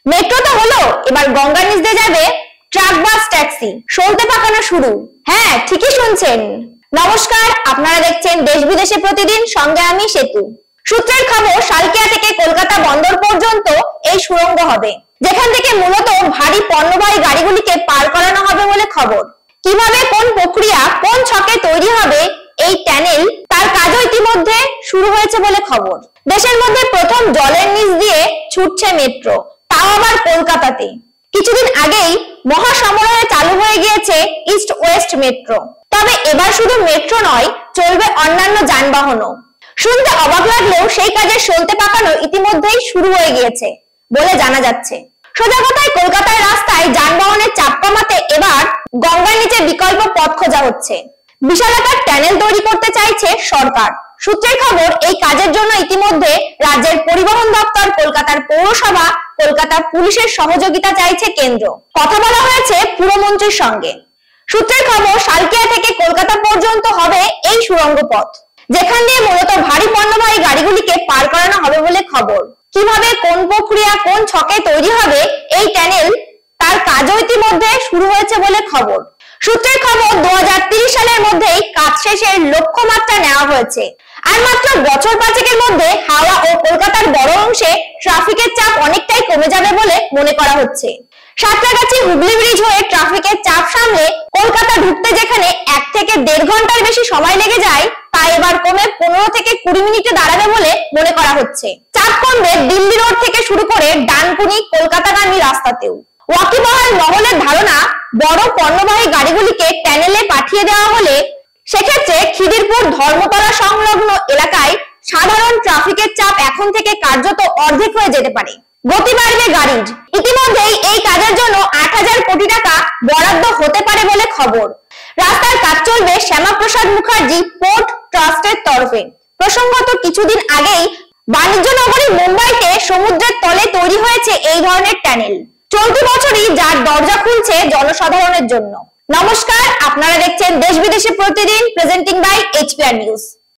Metro তো হলো, এবার গঙ্গার নিচ দিয়ে যাবে ট্রাক বাস ট্যাক্সি, সলতে পাকানো শুরু। হ্যাঁ, ঠিকই শুনছেন। নমস্কার, আপনারা দেখছেন দেশ বিদেশে প্রতিদিন, সঙ্গে আমি সেতু। সূত্রের খবর, শালকিয়া থেকে কলকাতা বন্দর পর্যন্ত এই সুড়ঙ্গ হবে, যেখান থেকে মূলত ভারী পণ্যবাহী গাড়িগুলিকে পার করানো হবে বলে খবর। কিভাবে, কোন প্রক্রিয়া, কোন ছকে তৈরি হবে এই টানেল, তার কাজও ইতিমধ্যে শুরু হয়েছে বলে খবর। দেশের মধ্যে প্রথম জলের নিচ দিয়ে ছুটছে মেট্রো, তাও আবার কলকাতাতে। কিছুদিন আগেই মহাসমারোহে চালু হয়ে গিয়েছে ইস্ট ওয়েস্ট মেট্রো। তবে এবার শুধু মেট্রো নয়, চলবে অন্যান্য যানবাহনও। শুনতে অবাক লাগলেও সেই কাজের সলতে পাকানো ইতিমধ্যেই শুরু হয়ে গিয়েছে বলে জানা যাচ্ছে। সোজা কথায়, কলকাতার রাস্তায় যানবাহনের চাপ কমাতে এবার গঙ্গার নিচে বিকল্প পথ খোঁজা হচ্ছে। বিশালাকার টানেল তৈরি করতে চাইছে সরকার। সূত্রের খবর, এই কাজের জন্য ইতিমধ্যে রাজ্যের পরিবহন দপ্তর, কলকাতার পৌরসভা, কলকাতা পুলিশের সহযোগিতা চাইছে কেন্দ্র। কথা বলা হয়েছে পুরমন্ত্রীর সঙ্গে। সূত্রের খবর, শালকিয়া থেকে কলকাতা পর্যন্ত হবে এই সুড়ঙ্গ পথ, যেখান দিয়ে মূলত ভারী পণ্যবাহী গাড়িগুলিকে পার করানো হবে বলে খবর। কিভাবে, কোন প্রক্রিয়া, কোন ছকে তৈরি হবে এই টানেল, তার কাজও ইতিমধ্যে শুরু হয়েছে বলে খবর। সূত্রের খবর, 2030 সালের মধ্যেই কাজ শেষের লক্ষ্যমাত্রা নেওয়া হয়েছে। আর মাত্র বছর পাঁচেকের মধ্যে হাওড়া ও কলকাতার বড় অংশে ট্রাফিকের চাপ অনেকটাই কমে যাবে বলে মনে করা হচ্ছে। সাঁতরাগাছি হুগলি ব্রিজ হয়ে ট্রাফিকের চাপ সামলে কলকাতা ঢুকতে যেখানে 1 থেকে 1.5 ঘন্টার বেশি সময় লেগে যায়, তা এবার কমে 15 থেকে 20 মিনিটে দাঁড়াবে বলে মনে করা হচ্ছে। চাপ কমবে দিল্লি রোড থেকে শুরু করে ডানকুনি কলকাতাগামী রাস্তাতেও। ওয়াকিবহাল মহলের ধারণা, বড় পণ্যবাহী গাড়িগুলিকে টানেলে পাঠিয়ে দেওয়া হলে সেক্ষেত্রে খিদিরপুর ধর্মতলা সংলগ্ন এলাকায় সাধারণ ট্রাফিকের চাপ এখন থেকে কার্যত অর্ধেক হয়ে যেতে পারে। গতি বাড়বে গাড়ির। ইতিমধ্যেই এই কাজের জন্য 8,000 কোটি টাকা বরাদ্দ হতে পারে বলে খবর। রাস্তার কাজ চলবে শ্যামাপ্রসাদ মুখার্জি পোর্ট ট্রাস্টের তরফে। প্রসঙ্গত, কিছুদিন আগেই বাণিজ্য নগরী মুম্বাইতে সমুদ্রের তলে তৈরি হয়েছে এই ধরনের টানেল। চলতি বছরই যার দরজা খুলছে জনসাধারণের জন্য। নমস্কার, আপনারা দেখছেন দেশ বিদেশে প্রতিদিন, প্রেজেন্টিং বাই HPR নিউজ।